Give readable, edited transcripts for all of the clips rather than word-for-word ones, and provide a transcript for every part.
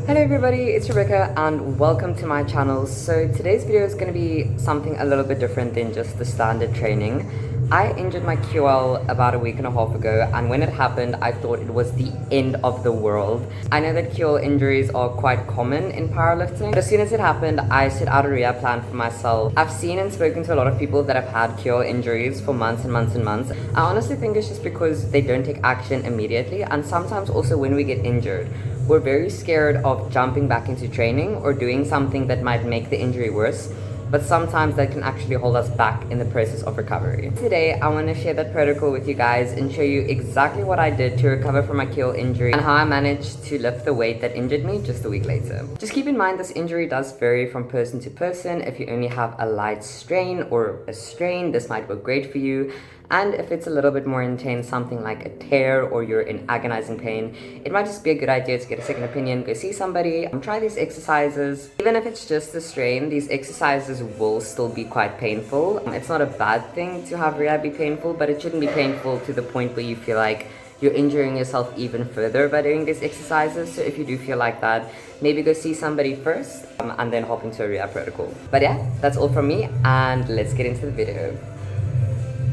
Hello everybody, it's Rebecca and welcome to my channel. So today's video is going to be something a little bit different than just the standard training. I injured my QL about a week and a half ago, and when it happened I thought it was the end of the world. I know that QL injuries are quite common in powerlifting, but as soon as it happened I set out a rehab plan for myself. I've seen and spoken to a lot of people that have had QL injuries for months and months and months. I honestly think it's just because they don't take action immediately, and sometimes also when we get injured we're very scared of jumping back into training or doing something that might make the injury worse, but sometimes that can actually hold us back in the process of recovery. Today, I want to share that protocol with you guys and show you exactly what I did to recover from my keel injury and how I managed to lift the weight that injured me just a week later. Just keep in mind this injury does vary from person to person. If you only have a light strain or a strain, this might work great for you. And if it's a little bit more intense, something like a tear or you're in agonizing pain, it might just be a good idea to get a second opinion, go see somebody, try these exercises. Even if it's just a strain, these exercises will still be quite painful. It's not a bad thing to have rehab be painful, but it shouldn't be painful to the point where you feel like you're injuring yourself even further by doing these exercises. So if you do feel like that, maybe go see somebody first and then hop into a rehab protocol. But yeah, that's all from me and let's get into the video.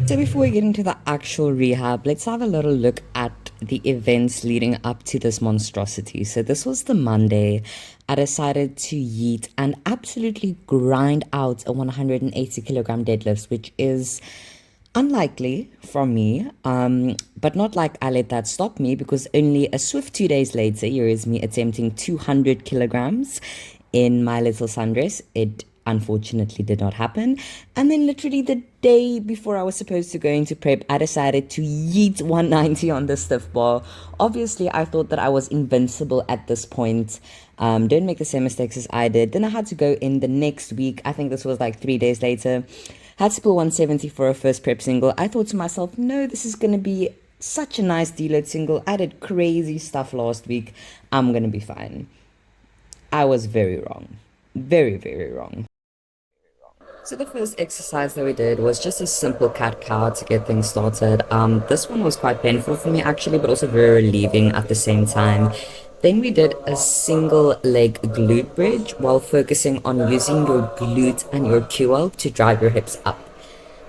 So before we get into the actual rehab, let's have a little look at the events leading up to this monstrosity. So this was the Monday. I decided to yeet and absolutely grind out a 180 kilogram deadlift, which is unlikely from me, but not like I let that stop me, because only a swift 2 days later, here is me attempting 200 kilograms in my little sundress. It unfortunately did not happen. And then literally the day before I was supposed to go into prep, I decided to yeet 190 on the stiff bar. Obviously, I thought that I was invincible at this point. Don't make the same mistakes as I did. Then I had to go in the next week. I think this was like 3 days later. Had to pull 170 for a first prep single. I thought to myself, no, this is going to be such a nice deload single. I did crazy stuff last week. I'm going to be fine. I was very wrong. Very, very wrong. So the first exercise that we did was just a simple cat-cow to get things started. This one was quite painful for me actually, but also very relieving at the same time. Then we did a single leg glute bridge while focusing on using your glute and your QL to drive your hips up.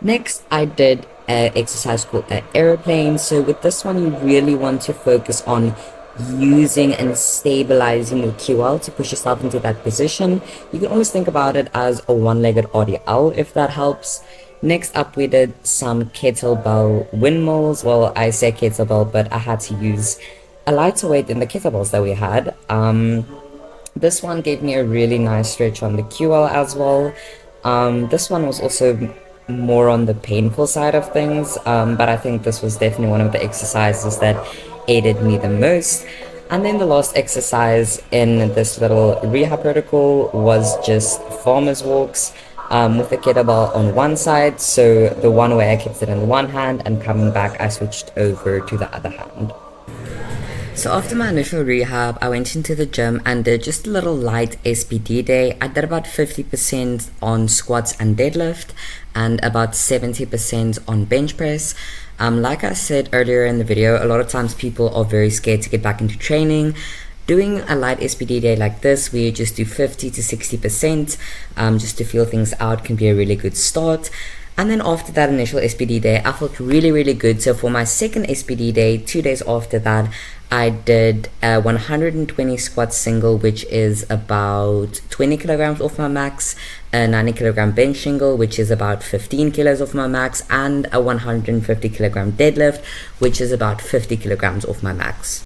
Next, I did an exercise called an aeroplane. So with this one, you really want to focus on using and stabilizing your QL to push yourself into that position. You can always think about it as a one-legged RDL if that helps. Next up, we did some kettlebell windmills. Well, I say kettlebell, but I had to use a lighter weight than the kettlebells that we had. This one gave me a really nice stretch on the QL as well. This one was also more on the painful side of things, but I think this was definitely one of the exercises that aided me the most. And then the last exercise in this little rehab protocol was just farmer's walks with the kettlebell on one side. So the one way I kept it in one hand, and coming back I switched over to the other hand. So after my initial rehab, I went into the gym and did just a little light SBD day. I did about 50% on squats and deadlift and about 70% on bench press. Like I said earlier in the video, a lot of times people are very scared to get back into training. Doing a light SBD day like this, where you just do 50 to 60% just to feel things out, can be a really good start. And then after that initial SBD day, I felt really, really good. So for my second SBD day, 2 days after that, I did a 120 squat single, which is about 20 kilograms off my max, a 90 kilogram bench single, which is about 15 kilos off my max, and a 150 kilogram deadlift, which is about 50 kilograms off my max.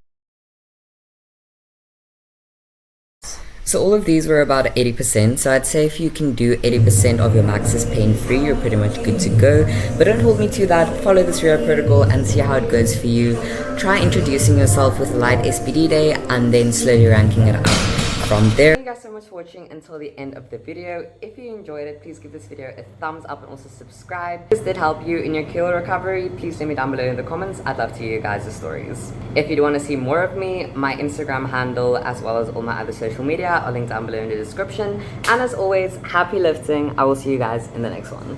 So all of these were about 80%, so I'd say if you can do 80% of your maxes pain-free, you're pretty much good to go. But don't hold me to that. Follow this rehab protocol and see how it goes for you. Try introducing yourself with a light SBD day and then slowly ranking it up from there. Thank you guys so much for watching until the end of the video. If you enjoyed it, please give this video a thumbs up and also subscribe. If this did help you in your keel recovery, please let me down below in the comments. I'd love to hear you guys' stories. If you do want to see more of me, my Instagram handle as well as all my other social media are linked down below in the description. And as always, happy lifting. I will see you guys in the next one.